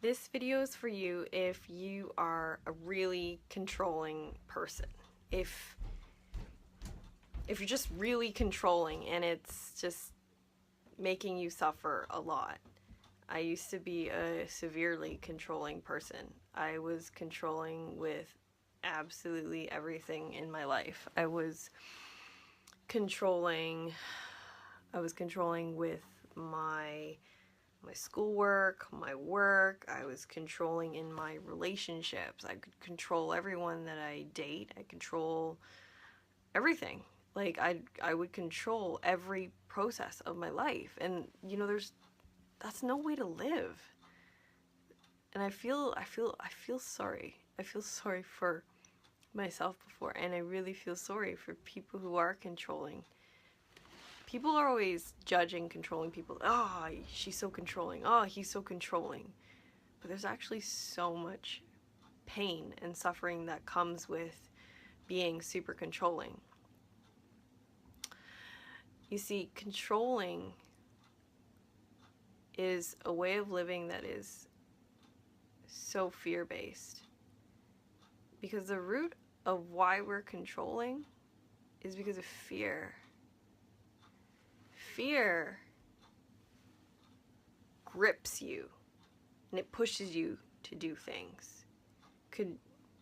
This video is for you if you are a really controlling person. If you're just really controlling and it's just making you suffer a lot. I used to be a severely controlling person. I was controlling with absolutely everything in my life. I was controlling with my schoolwork, my work. I was controlling in my relationships. I could control everyone that I date. I control everything. Like I would control every process of my life. And you know, that's no way to live. And I feel sorry. I feel sorry for myself before, and I really feel sorry for people who are controlling. People are always judging controlling people. Oh, she's so controlling. Oh, he's so controlling. But there's actually so much pain and suffering that comes with being super controlling. You see, controlling is a way of living that is so fear-based. Because the root of why we're controlling is because of fear. Fear grips you and it pushes you to do things.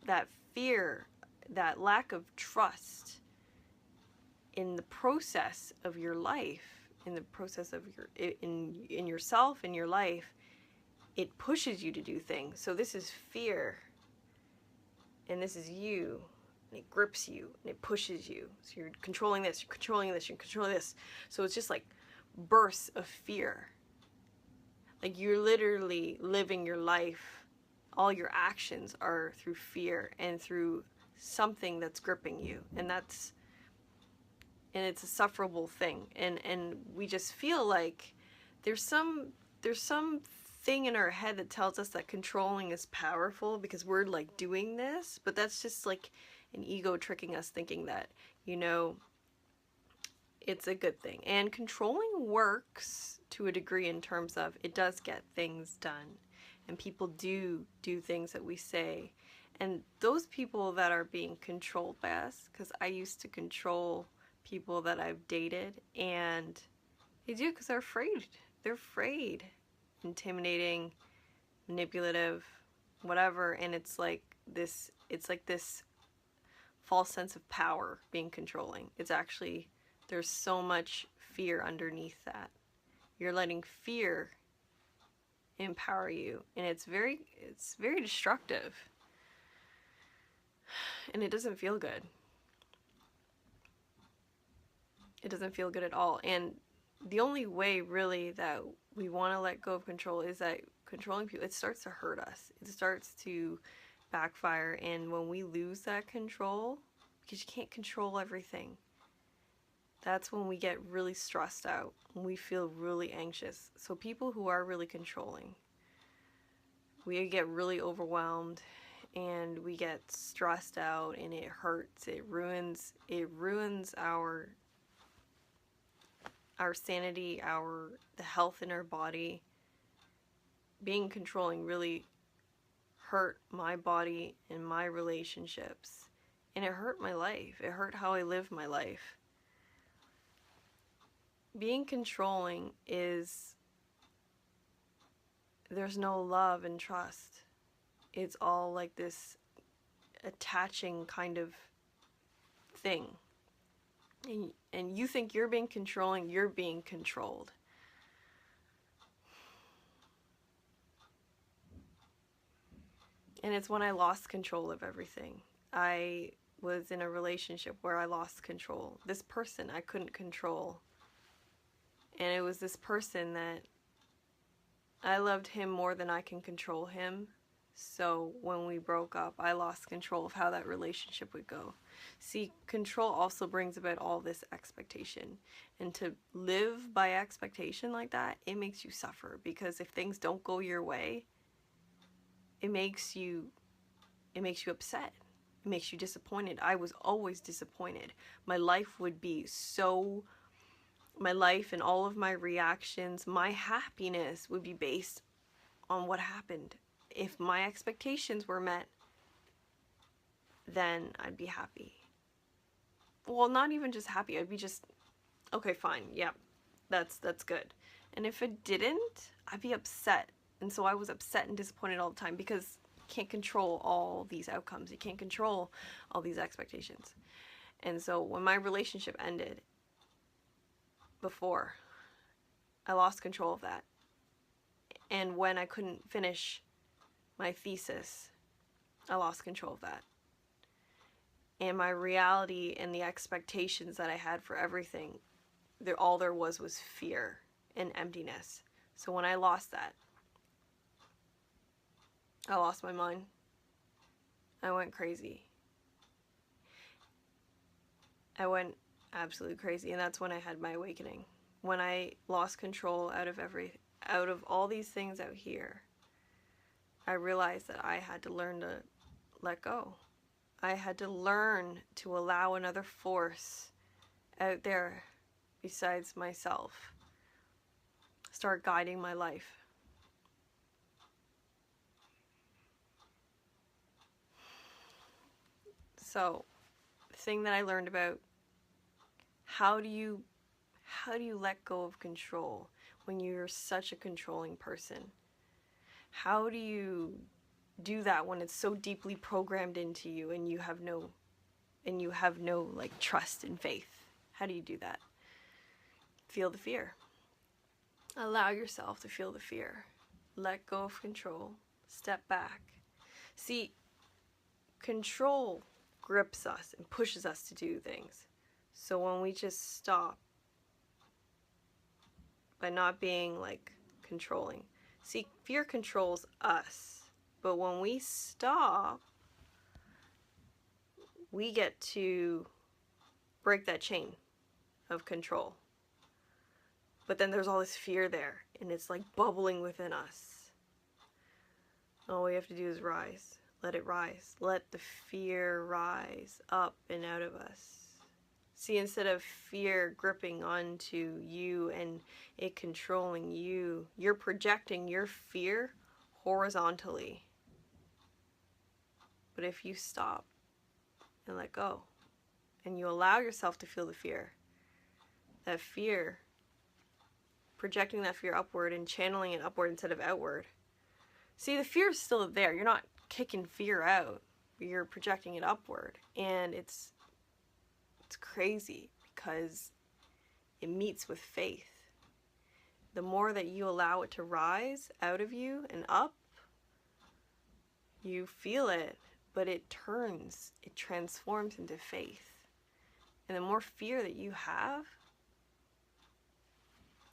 That fear, that lack of trust in the process of your life, in the process of in yourself, in your life, it pushes you to do things. So this is fear, and this is you, and it grips you, and it pushes you. So you're controlling this, you're controlling this, you're controlling this. So it's just like bursts of fear. Like you're literally living your life, all your actions are through fear and through something that's gripping you. And it's a sufferable thing. And we just feel like there's some thing in our head that tells us that controlling is powerful because we're like doing this, but that's just like an ego tricking us, thinking that, you know, it's a good thing. And controlling works to a degree in terms of it does get things done, and people do things that we say. And those people that are being controlled by us, because I used to control people that I've dated, and they do because they're afraid. They're afraid. Intimidating, manipulative, whatever. And it's like this false sense of power being controlling. It's actually, there's so much fear underneath that. You're letting fear empower you, and it's very destructive, and it doesn't feel good. It doesn't feel good at all. And the only way really that we want to let go of control is that controlling people, it starts to hurt us. It starts to backfire, and when we lose that control, because you can't control everything, that's when we get really stressed out, when we feel really anxious. So people who are really controlling, we get really overwhelmed and we get stressed out, and it hurts. It ruins our sanity, the health in our body. Being controlling really hurt my body and my relationships, and it hurt my life. It hurt how I live my life. Being controlling is, there's no love and trust. It's all like this attaching kind of thing. And you think you're being controlling, you're being controlled. And it's when I lost control of everything. I was in a relationship where I lost control. This person I couldn't control. And it was this person that I loved him more than I can control him. So when we broke up, I lost control of how that relationship would go. See, control also brings about all this expectation. And to live by expectation like that, it makes you suffer. Because if things don't go your way, it makes you upset. It makes you disappointed. I was always disappointed. My life and all of my reactions, my happiness would be based on what happened if my expectations were met, then I'd be happy. Well, not even just happy. I'd be just, okay, fine. Yeah, that's good. And if it didn't, I'd be upset. And so I was upset and disappointed all the time because you can't control all these outcomes. You can't control all these expectations. And so when my relationship ended before, I lost control of that. And when I couldn't finish my thesis, I lost control of that. And my reality and the expectations that I had for everything, all there was fear and emptiness. So when I lost that, I lost my mind. I went crazy. I went absolutely crazy, and that's when I had my awakening. When I lost control out of all these things out here, I realized that I had to learn to let go. I had to learn to allow another force out there besides myself start guiding my life. So, the thing that I learned about how do you let go of control when you're such a controlling person? How do you do that when it's so deeply programmed into you and you have no like trust and faith? How do you do that? Feel the fear. Allow yourself to feel the fear. Let go of control. Step back. See, control grips us and pushes us to do things. So when we just stop by not being like controlling. See, fear controls us. But when we stop, we get to break that chain of control. But then there's all this fear there, and it's like bubbling within us. All we have to do is rise. Let it rise. Let the fear rise up and out of us. See, instead of fear gripping onto you and it controlling you, you're projecting your fear horizontally. But if you stop and let go, and you allow yourself to feel the fear, that fear, projecting that fear upward and channeling it upward instead of outward. See, the fear is still there. You're not kicking fear out. You're projecting it upward. And it's crazy because it meets with faith. The more that you allow it to rise out of you and up, you feel it, but it transforms into faith. And the more fear that you have,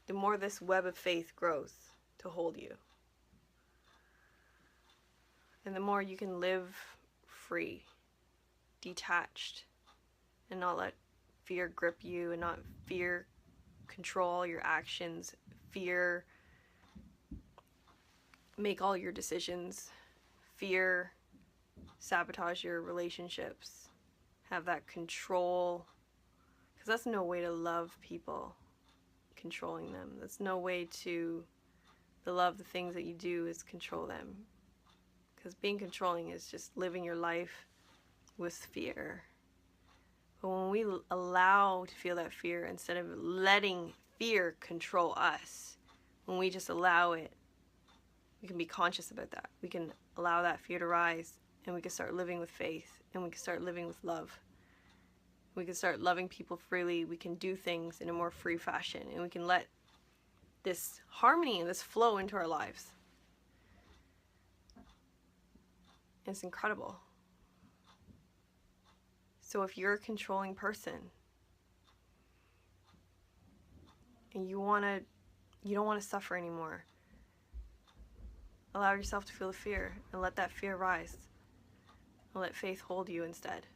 the more this web of faith grows to hold you. And the more you can live free, detached, and not let fear grip you and not fear control your actions, fear make all your decisions, fear sabotage your relationships, have that control, because that's no way to love people, controlling them. That's no way to love the things that you do is control them, because being controlling is just living your life with fear. But when we allow to feel that fear instead of letting fear control us, when we just allow it, we can be conscious about that. We can allow that fear to rise, and we can start living with faith, and we can start living with love. We can start loving people freely. We can do things in a more free fashion, and we can let this harmony and this flow into our lives. It's incredible. So if you're a controlling person and you don't want to suffer anymore, allow yourself to feel the fear and let that fear rise. And let faith hold you instead.